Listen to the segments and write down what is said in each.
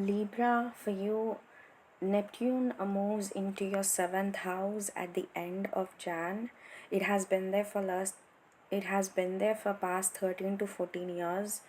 Libra, for you, Neptune moves into your seventh house at the end of Jan. It has been there for last it has been there for past 13 to 14 years.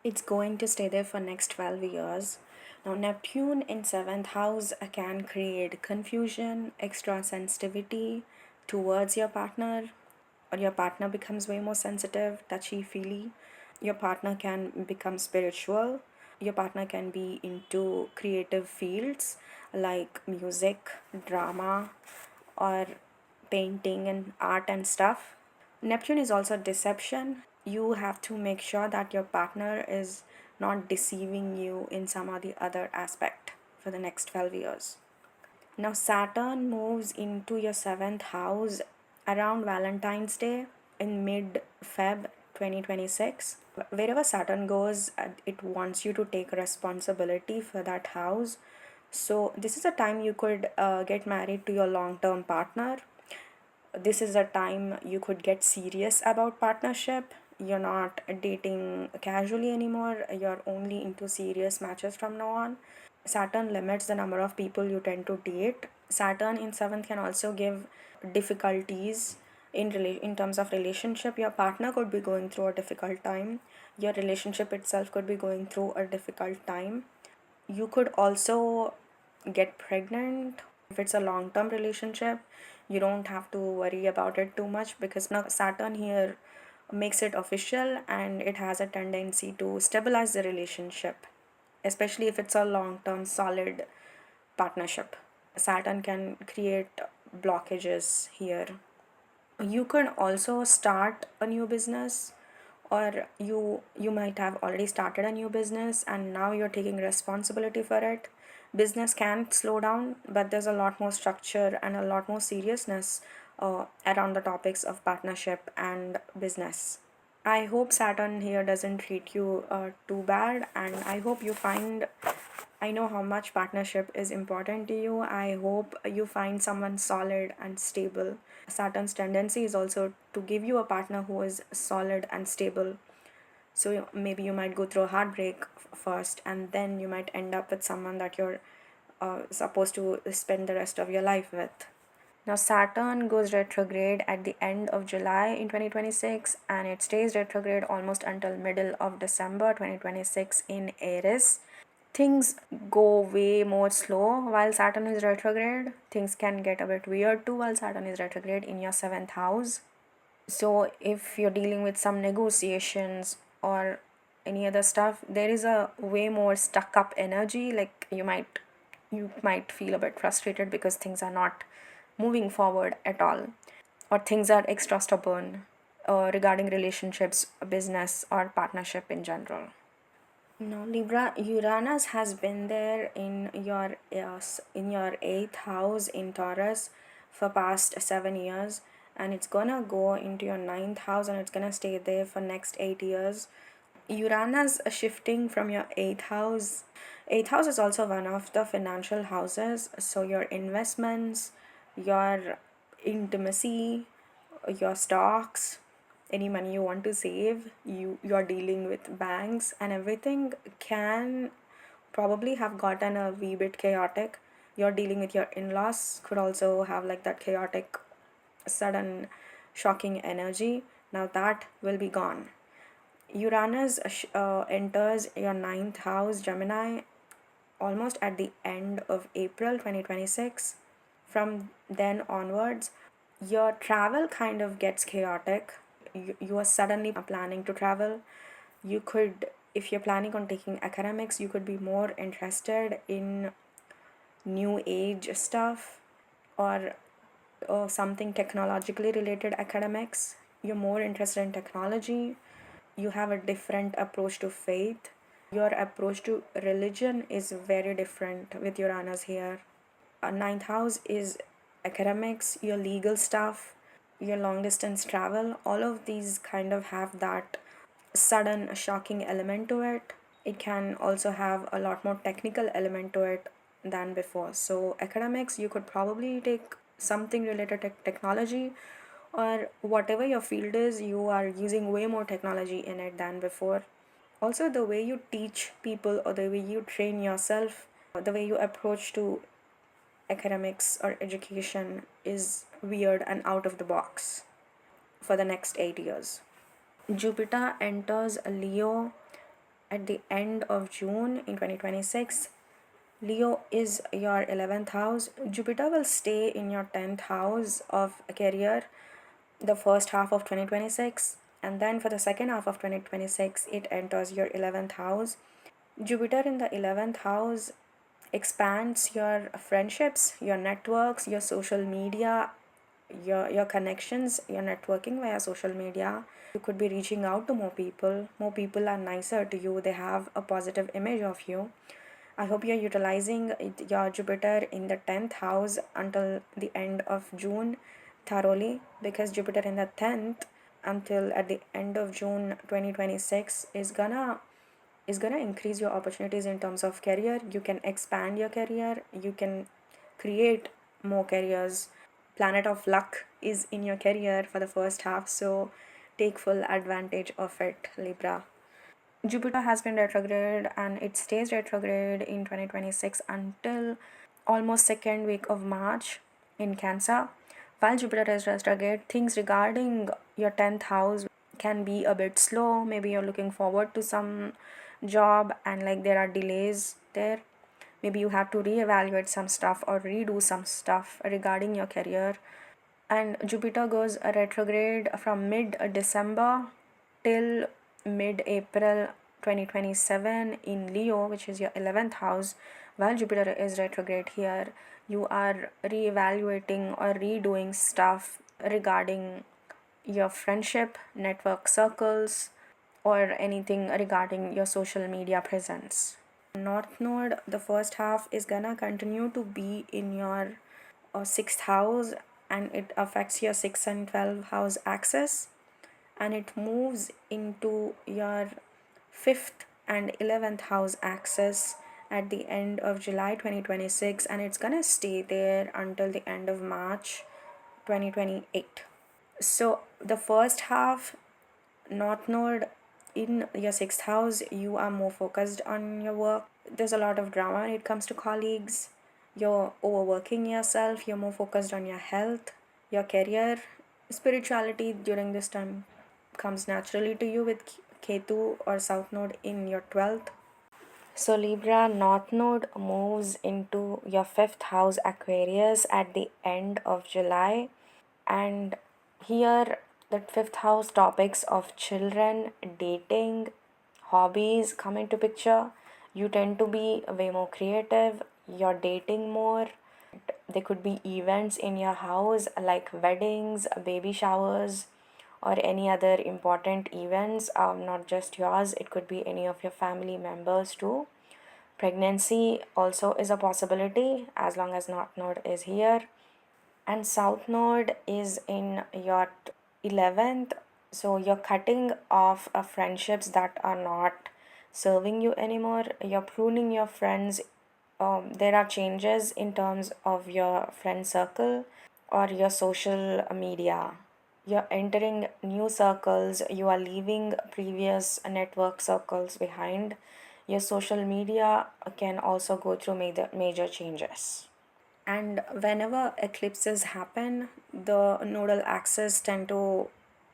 It's going to stay there for next 12 years. Now Neptune in seventh house can create confusion, extra sensitivity towards your partner, or your partner becomes way more sensitive, touchy feely. Your partner can become spiritual. Your partner can be into creative fields like music, drama, or painting and art and stuff. Neptune is also deception. You have to make sure that your partner is not deceiving you in some or the other aspect for the next 12 years. Now, Saturn moves into your seventh house around Valentine's Day in mid Feb 2026. Wherever Saturn goes, it wants you to take responsibility for that house. So, this is a time you could get married to your long term partner. This is a time you could get serious about partnership. You're not dating casually anymore, you're only into serious matches from now on. Saturn limits the number of people you tend to date. Saturn in seventh can also give difficulties in terms of relationship. Your partner could be going through a difficult time. Your relationship itself could be going through a difficult time. You could also get pregnant. If it's a long term relationship, you don't have to worry about it too much because now Saturn here makes it official and it has a tendency to stabilize the relationship, especially if it's a long term solid partnership. Saturn can create blockages here. You can also start a new business, or you might have already started a new business and now you're taking responsibility for it. Business can slow down, but there's a lot more structure and a lot more seriousness around the topics of partnership and business. I hope Saturn here doesn't treat you too bad, and I hope you find. I know how much partnership is important to you. I hope you find someone solid and stable. Saturn's tendency is also to give you a partner who is solid and stable. So maybe you might go through a heartbreak first, and then you might end up with someone that you're supposed to spend the rest of your life with. Now, Saturn goes retrograde at the end of July in 2026 and it stays retrograde almost until middle of December 2026 in Aries. Things go way more slow while Saturn is retrograde. Things can get a bit weird too while Saturn is retrograde in your seventh house. So, if you're dealing with some negotiations or any other stuff, there is a way more stuck up energy. Like you might feel a bit frustrated because things are not moving forward at all, or things are extra stubborn regarding relationships, business, or partnership in general. No, Libra, Uranus has been there in your eighth house in Taurus for past 7 years, and it's gonna go into your ninth house and it's gonna stay there for next 8 years. Uranus shifting from your eighth house. Eighth house is also one of the financial houses, so your investments, your intimacy, your stocks, any money you want to save, you're dealing with banks and everything can probably have gotten a wee bit chaotic. You're dealing with your in-laws, could also have like that chaotic, sudden, shocking energy. Now that will be gone. Uranus enters your ninth house, Gemini, almost at the end of April 2026. From then onwards, your travel kind of gets chaotic. You are suddenly planning to travel. You could, if you're planning on taking academics, you could be more interested in new age stuff, or something technologically related academics. You're more interested in technology. You have a different approach to faith. Your approach to religion is very different with Uranus here. Ninth house is academics, your legal stuff, your long distance travel. All of these kind of have that sudden shocking element to it. It can also have a lot more technical element to it than before. So academics, you could probably take something related to technology, or whatever your field is, you are using way more technology in it than before. Also, the way you teach people or the way you train yourself, the way you approach to academics or education is weird and out of the box for the next 8 years. Jupiter enters Leo at the end of June in 2026. Leo is your 11th house. Jupiter will stay in your 10th house of career the first half of 2026, and then for the second half of 2026 it enters your 11th house. Jupiter in the 11th house expands your friendships, your networks, your social media, your connections, your networking via social media. You could be reaching out to more people. More people are nicer to you, they have a positive image of you. I hope you're utilizing your Jupiter in the 10th house until the end of June thoroughly, because Jupiter in the 10th until at the end of June 2026 is gonna increase your opportunities in terms of career. You can expand your career, you can create more careers. Planet of luck is in your career for the first half, so take full advantage of it, Libra. Jupiter has been retrograde and it stays retrograde in 2026 until almost second week of March in Cancer. While Jupiter is retrograde, things regarding your 10th house can be a bit slow. Maybe you're looking forward to some job and like there are delays there. Maybe you have to reevaluate some stuff or redo some stuff regarding your career. And Jupiter goes retrograde from mid December till mid April 2027 in Leo, which is your 11th house. While Jupiter is retrograde here, you are reevaluating or redoing stuff regarding your friendship, network circles, or anything regarding your social media presence. North Node, the first half is gonna continue to be in your sixth house, and it affects your 6th and 12th house axis, and it moves into your 5th and 11th house axis at the end of July 2026, and it's gonna stay there until the end of March 2028. So the first half, North Node in your 6th house, you are more focused on your work. There's a lot of drama when it comes to colleagues. You're overworking yourself, you're more focused on your health, your career. Spirituality during this time comes naturally to you with Ketu or South Node in your 12th. So Libra, North Node moves into your 5th house Aquarius at the end of July, and here the 5th house topics of children, dating, hobbies come into picture. You tend to be way more creative, you're dating more. There could be events in your house like weddings, baby showers, or any other important events, not just yours, it could be any of your family members too. Pregnancy also is a possibility as long as North Node is here. And South Node is in your 11th, so you're cutting off friendships that are not serving you anymore. You're pruning your friends. There are changes in terms of your friend circle or your social media. You're entering new circles, you are leaving previous network circles behind. Your social media can also go through major changes. And whenever eclipses happen, the nodal axes tend to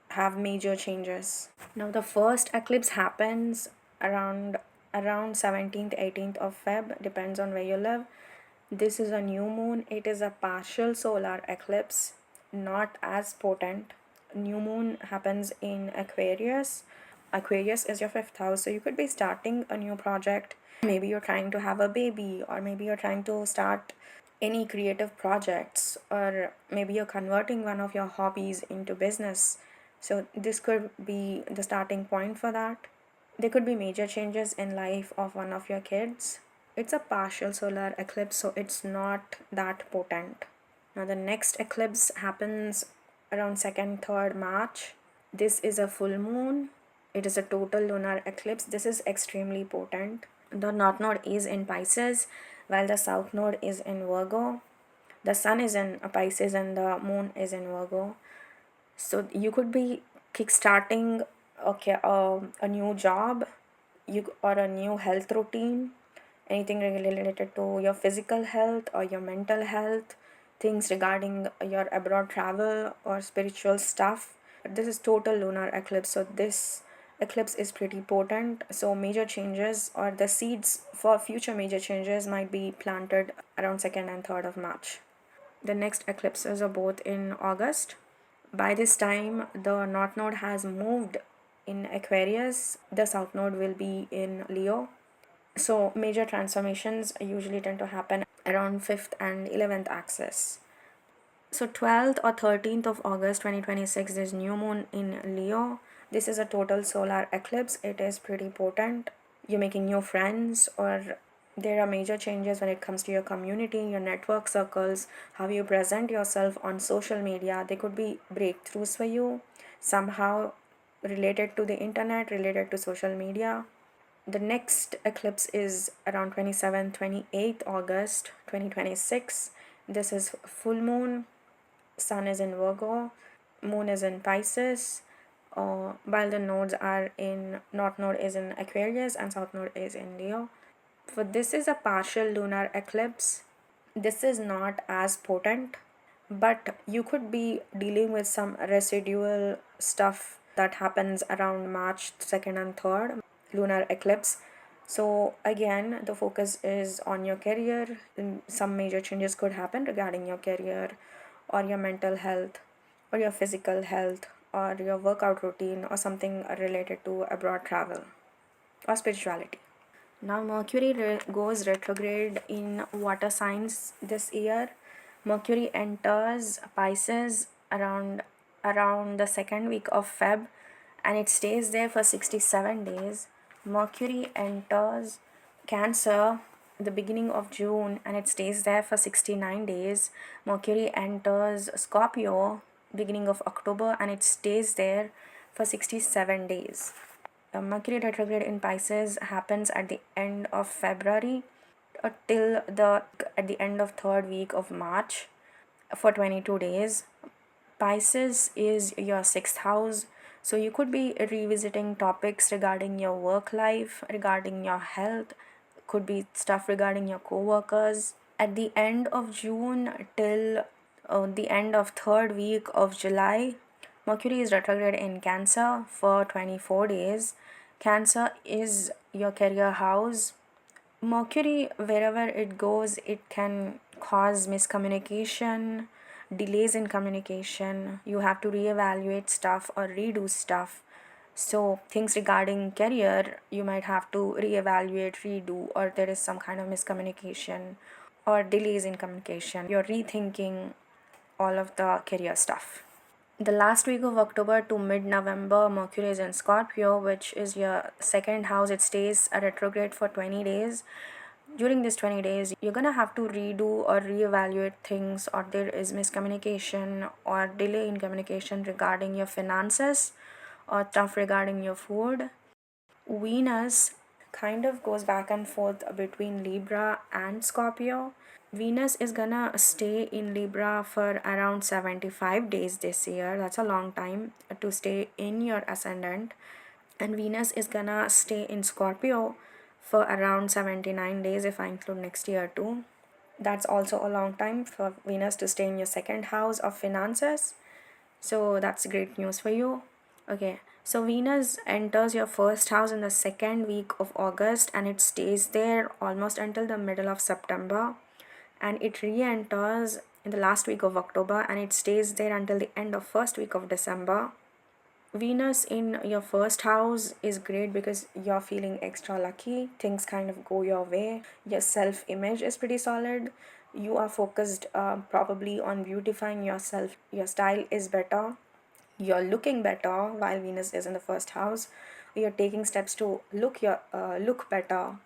have major changes. Now the first eclipse happens around 17th 18th of Feb, depends on where you live. This is a new moon, it is a partial solar eclipse, not as potent. New moon happens in Aquarius. Aquarius is your 5th house, so you could be starting a new project. Maybe you're trying to have a baby, or maybe you're trying to start any creative projects, or maybe you're converting one of your hobbies into business. So this could be the starting point for that. There could be major changes in life of one of your kids. It's a partial solar eclipse, so it's not that potent. Now the next eclipse happens around 2nd 3rd March. This is a full moon. It is a total lunar eclipse. This is extremely potent. The North Node is in Pisces, while the South Node is in Virgo. The Sun is in Pisces and the Moon is in Virgo. So you could be kickstarting a new job, or a new health routine, anything related to your physical health or your mental health, things regarding your abroad travel or spiritual stuff. This is total lunar eclipse, so this eclipse is pretty potent. So major changes or the seeds for future major changes might be planted around 2nd and 3rd of March. The next eclipses are both in August. By this time, the North Node has moved in Aquarius. The South Node will be in Leo. So major transformations usually tend to happen around 5th and 11th axis. So 12th or 13th of August 2026, there's new moon in Leo. This is a total solar eclipse. It is pretty potent. You're making new friends, or there are major changes when it comes to your community, your network circles, how you present yourself on social media. They could be breakthroughs for you, somehow related to the internet, related to social media. The next eclipse is around 27th, 28th August 2026. This is full moon. Sun is in Virgo, Moon is in Pisces, while the nodes are in North Node is in Aquarius and South Node is in Leo. For this is a partial lunar eclipse. This is not as potent, but you could be dealing with some residual stuff that happens around March 2nd and 3rd lunar eclipse. So again, the focus is on your career. Some major changes could happen regarding your career or your mental health or your physical health or your workout routine or something related to abroad travel or spirituality. Now Mercury goes retrograde in water signs this year. Mercury enters Pisces around the second week of Feb, and it stays there for 67 days. Mercury enters Cancer the beginning of June, and it stays there for 69 days. Mercury enters Scorpio beginning of October, and it stays there for 67 days. Mercury retrograde in Pisces happens at the end of February till the at the end of third week of March for 22 days. Pisces is your sixth house, so you could be revisiting topics regarding your work life, regarding your health, could be stuff regarding your co-workers. At the end of June till the end of third week of July, Mercury is retrograde in Cancer for 24 days. Cancer is your career house. Mercury, wherever it goes, it can cause miscommunication, delays in communication. You have to reevaluate stuff or redo stuff. So, things regarding career, you might have to reevaluate, redo, or there is some kind of miscommunication or delays in communication. You're rethinking all of the career stuff. The last week of October to mid November, Mercury is in Scorpio, which is your second house. It stays a retrograde for 20 days. During these 20 days, you're gonna have to redo or reevaluate things, or there is miscommunication or delay in communication regarding your finances or stuff regarding your food. Venus kind of goes back and forth between Libra and Scorpio. Venus is gonna stay in Libra for around 75 days this year. That's a long time to stay in your ascendant. And Venus is gonna stay in Scorpio for around 79 days if I include next year too. That's also a long time for Venus to stay in your second house of finances. So that's great news for you. Okay, so Venus enters your first house in the second week of August, and it stays there almost until the middle of September, and it re-enters in the last week of October, and it stays there until the end of first week of December. Venus in your first house is great because you're feeling extra lucky. Things kind of go your way. Your self image is pretty solid. You are focused probably on beautifying yourself. Your style is better. You're looking better while Venus is in the first house. You're taking steps to look better.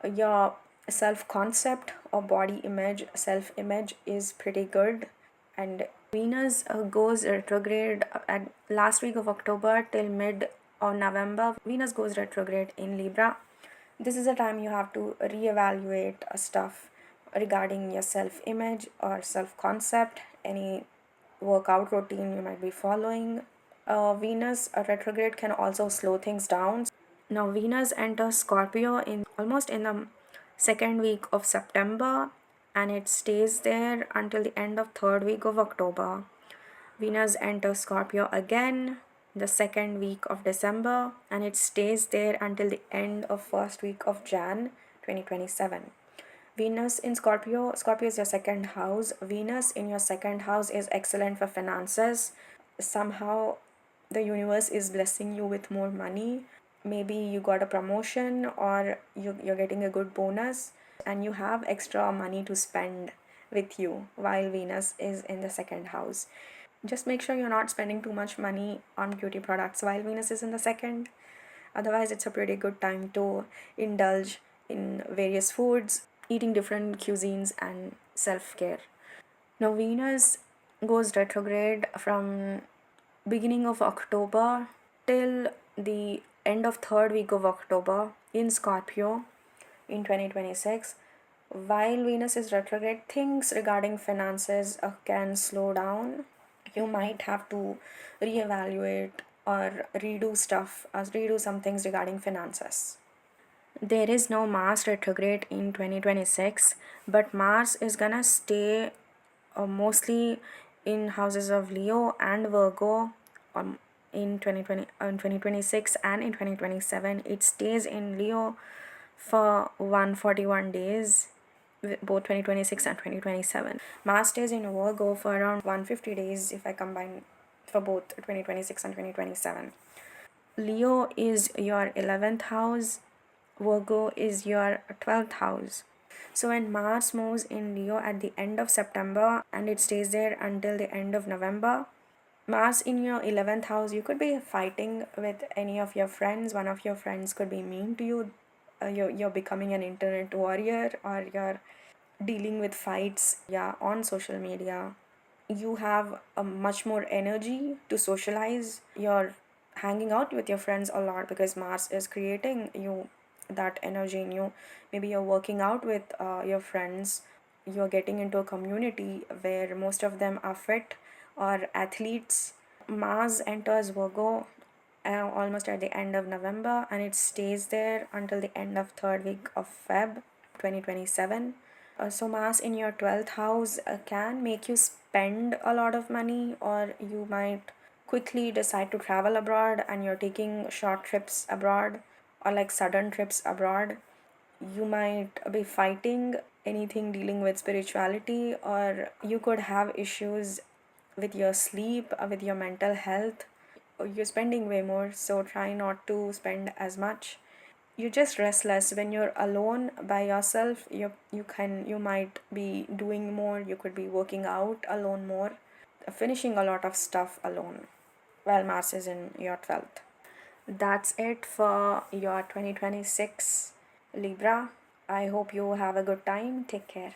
Your self concept or body image, self image is pretty good. And Venus goes retrograde at last week of October till mid of November. Venus goes retrograde in Libra. This is a time you have to reevaluate stuff regarding your self image or self concept, any workout routine you might be following. Venus retrograde can also slow things down. Now Venus enters Scorpio in almost in the second week of September, and it stays there until the end of third week of October. Venus enters Scorpio again the second week of December, and it stays there until the end of first week of Jan 2027. Venus in Scorpio, Scorpio is your second house. Venus in your second house is excellent for finances. Somehow the universe is blessing you with more money. Maybe you got a promotion, or you're getting a good bonus, and you have extra money to spend with you while Venus is in the second house. Just make sure you're not spending too much money on beauty products while Venus is in the second. Otherwise, it's a pretty good time to indulge in various foods, eating different cuisines, and self care. Now, Venus goes retrograde from beginning of October till the end of third week of October in Scorpio in 2026. While Venus is retrograde, things regarding finances can slow down. You might have to reevaluate or redo some things regarding finances. There is no Mars retrograde in 2026, but Mars is gonna stay mostly in houses of Leo and Virgo in 2026 and in 2027. It stays in Leo for 141 days, both 2026 and 2027. Mars stays in Virgo for around 150 days if I combine for both 2026 and 2027. Leo is your 11th house, Virgo is your 12th house. So when Mars moves in Leo at the end of September and it stays there until the end of November, Mars in your 11th house, you could be fighting with any of your friends. One of your friends could be mean to you. You're becoming an internet warrior, or you're dealing with fights, yeah, on social media. You have a much more energy to socialize. You're hanging out with your friends a lot because Mars is creating you that energy in you. Maybe you're working out with your friends. You're getting into a community where most of them are fit or athletes. Mars enters Virgo almost at the end of November, and it stays there until the end of third week of Feb 2027. So Mars in your 12th house can make you spend a lot of money, or you might quickly decide to travel abroad and you're taking short trips abroad or like sudden trips abroad. You might be fighting anything dealing with spirituality, or you could have issues with your sleep, with your mental health. You're spending way more, so try not to spend as much. You're just restless when you're alone by yourself. You might be doing more. You could be working out alone more, finishing a lot of stuff alone while Mars is in your 12th. That's it for your 2026 Libra. I hope you have a good time. Take care.